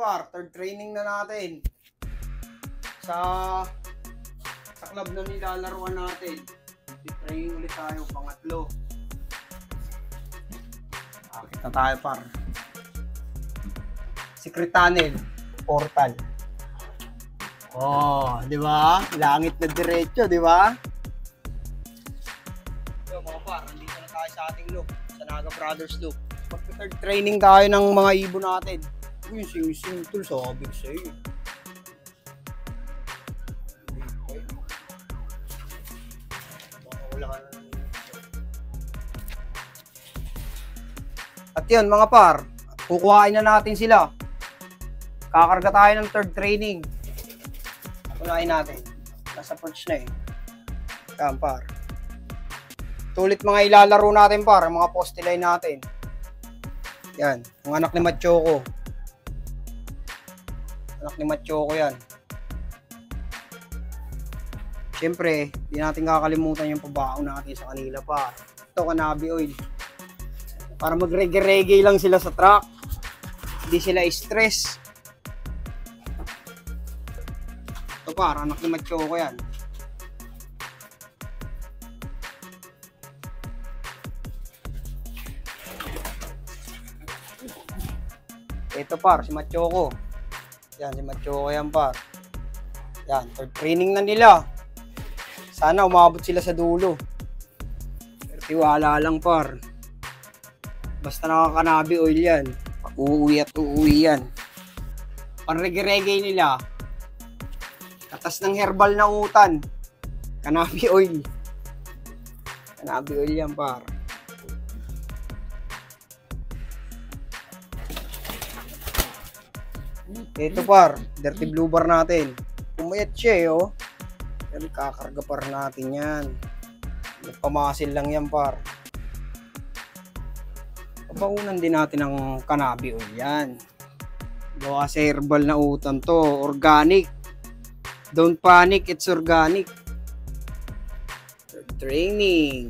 par, third training na natin. Sa club na nilalaruan natin. Training ulit tayo, pangatlo. Akit na tayo par. Secret tunnel, portal. Oh, di ba? Langit na diretso, di ba? So, mga par, nandito na tayo sa ating loop, sa Naga Brothers loop. Mag-third training tayo ng mga ibon natin. Uy, sing-sing tol, sabi ko sa'yo. At yun, mga par, kukuhain na natin sila. Kakarga tayo ng third training. Kunain natin. Nasa perch na eh. Yan, par. Tulit mga ilalaro natin, par. Mga poste line natin. Yan. Ang anak ni Machoco. Anak ni Machoco yan. Siyempre, di natin kakalimutan yung pabaon natin sa kanila, par. Ito, cannabis oil. Para mag-reggae-reggae lang sila sa truck. Hindi sila stress. Ito par, anak ni Machoco yan. Ito par, si Machoco. Yan, si Machoco yan par. Yan, third training na nila. Sana umabot sila sa dulo. Pero tiwala lang par. Basta nakakanabi oil yan. Uuwi at uuwi yan. Panrege-rege nila. Katas ng herbal na utan. Cannabis oil. Cannabis oil yan par. Ito par. Dirty blue bar natin. Pumayat siya eh oh. Yan, kakarga par natin yan. Nagpamasil lang yan par. Baunan din natin ng cannabis oil yan. Gawa sa herbal na utan to. Organic. Don't panic, it's organic. Third training.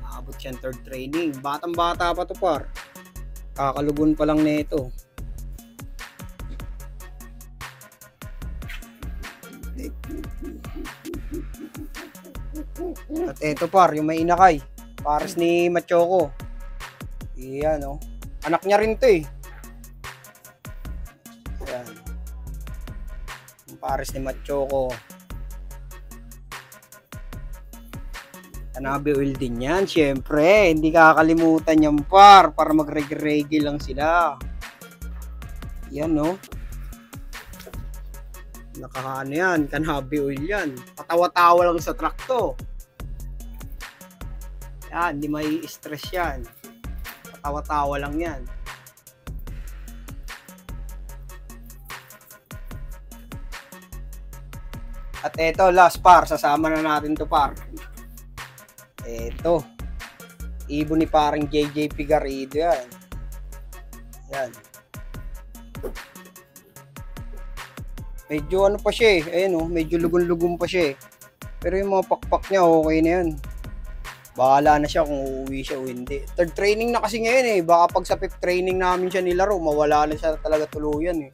Maabot yan third training. Batang bata pa to par. Kakalugon pa lang nito. At eto par, yung may inakay. Pares ni Machoco. Iyan oh. Anak niya rin to eh. Ayan. Yung pares ni Machoco. Cannabis oil din yan. Siyempre, hindi kakalimutan yan par. Para mag-reggae lang sila. Yan oh. Nakakaano yan. Cannabis oil yan. Patawa-tawa lang sa truck to. Yan, hindi may stress yan. Tawa-tawa lang yan. At eto, last par. Sasama na natin to par. Eto. Ibon ni parang JJ Figarido yan. Yan. Medyo ano pa siya eh. Ayan oh, medyo lugon-lugon pa siya eh. Pero yung mga pakpak niya okay na yan. Bahala na siya kung uuwi siya o hindi. Third training na kasi ngayon eh. Baka pag sa fifth training namin siya nilaro, mawala na siya talaga tuluyan eh.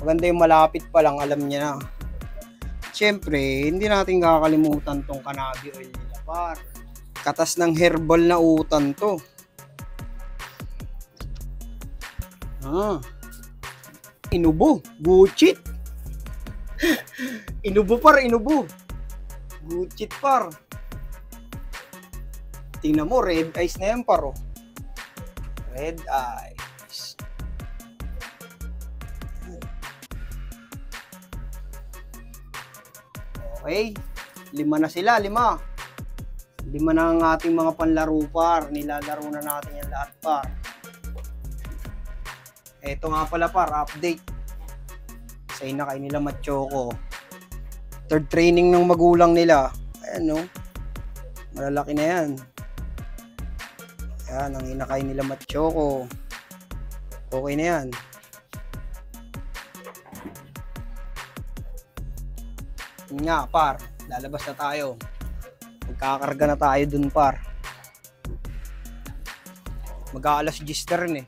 Maganda yung malapit pa lang, alam niya na. Siyempre, hindi natin kakalimutan tong cannabis oil nila par. Katas ng herbal na utan to. Inubo. Gucit. Inubo par, inubo. Gucit par. Tingnan mo, red eyes na yan paro. Red eyes. Okay. 5 na sila, 5. 5 na ang ating mga panlaro par. Nilalaro na natin yan lahat par. Eto nga pala par, update. Sa inakay nila Machoco. Third training ng magulang nila. Ayan no. Malalaki na yan. Yan, ang inakay nila Machoco. Okay na yan. Yun nga, par. Lalabas na tayo. Magkakarga na tayo dun, par. Mag-aalas 10 na rin eh.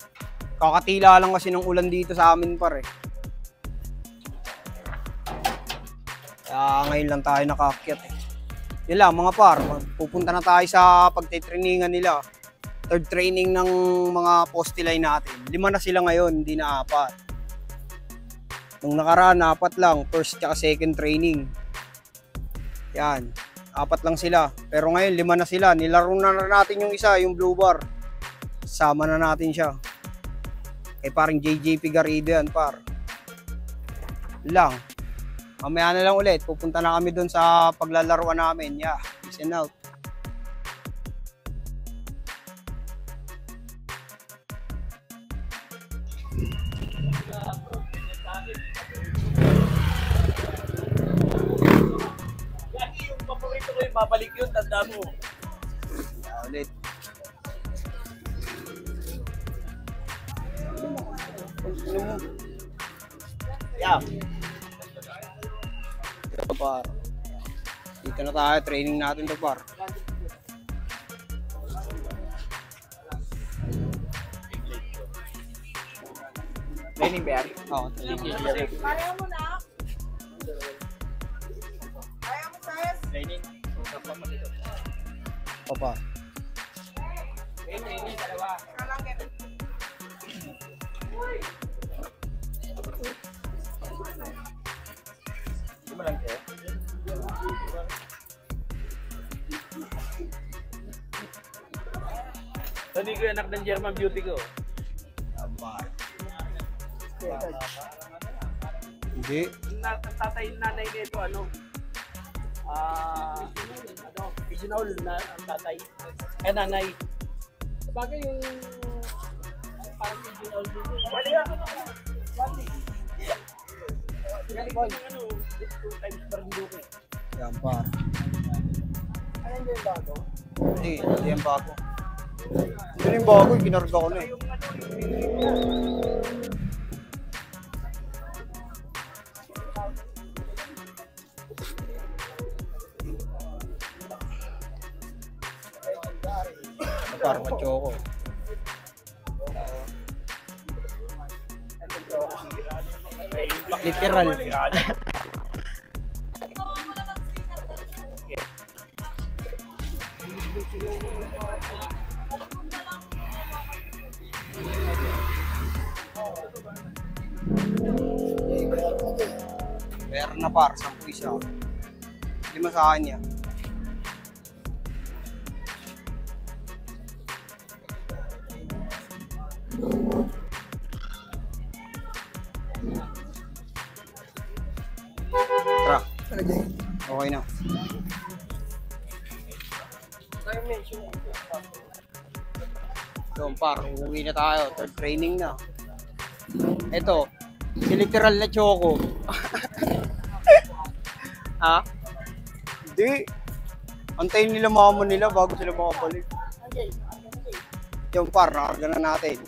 Kakatila lang kasi ng ulan dito sa amin par eh. Kaya ngayon lang tayo nakaakyat eh. Yun lang mga par, pupunta na tayo sa pagtitrainingan nila. Third training ng mga poste line natin. 5 na sila ngayon, hindi na 4. Nung nakaraan, 4 lang. First at second training. Yan, 4 lang sila. Pero ngayon, 5 na sila. Nilaro na natin yung isa, yung blue bar. Sama na natin siya. Eh parang JJP Garrido yan par. Lang. Mamaya na lang ulit. Pupunta na kami doon sa paglalaruan namin. Yeah, peace and out. Yung paborito ko yung babalik yun, tanda mo. Yeah, ulit. Yeah. Ito par. Dito na tayo, training natin to par. Training ba yan? Oo, training. Pareho mo na. Pareho mo tayo. Training. Ito par. Training, dalawa. Kalangit. Hindi mo lang kayo. Hindi ko yung anak ng German beauty ko. Hindi. Tatay nanay nito ano? Original na ang tatay. Eh nanay. Sabagay yung parang original dito. Wala yan. Galing ano, 2 times per minuto. Yan par. Ano yung bago? Hindi, hindi yan bago. Hindi yung bago, ginarga ko na eh. Yung ano, Par, machoko. Literal. Meron na par, 10 isa. 5 sa kanya. Tara. Okay na. Doon par, uuwi na tayo. Third training na. Ito, si literal na choco. Ha? Hindi. Antayin nila mama nila bago sila makabalik. Yung par, nakarga na natin.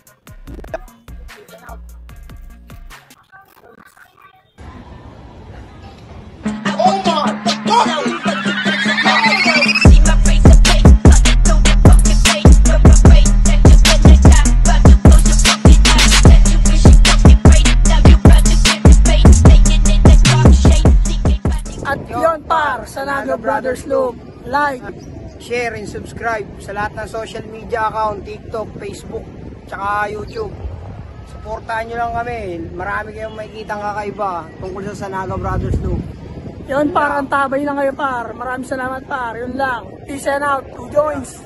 At yun par, sa Naga Brothers Loop. Like, Share and subscribe sa lahat ng social media account, TikTok, Facebook, tsaka YouTube. Supportahan nyo lang kami. Marami kayong makikita kakaiba tungkol sa Naga Brothers Loop. yun par, ang tabay na kayo par. Maraming salamat par, yun lang. Peace and out, 2 joints.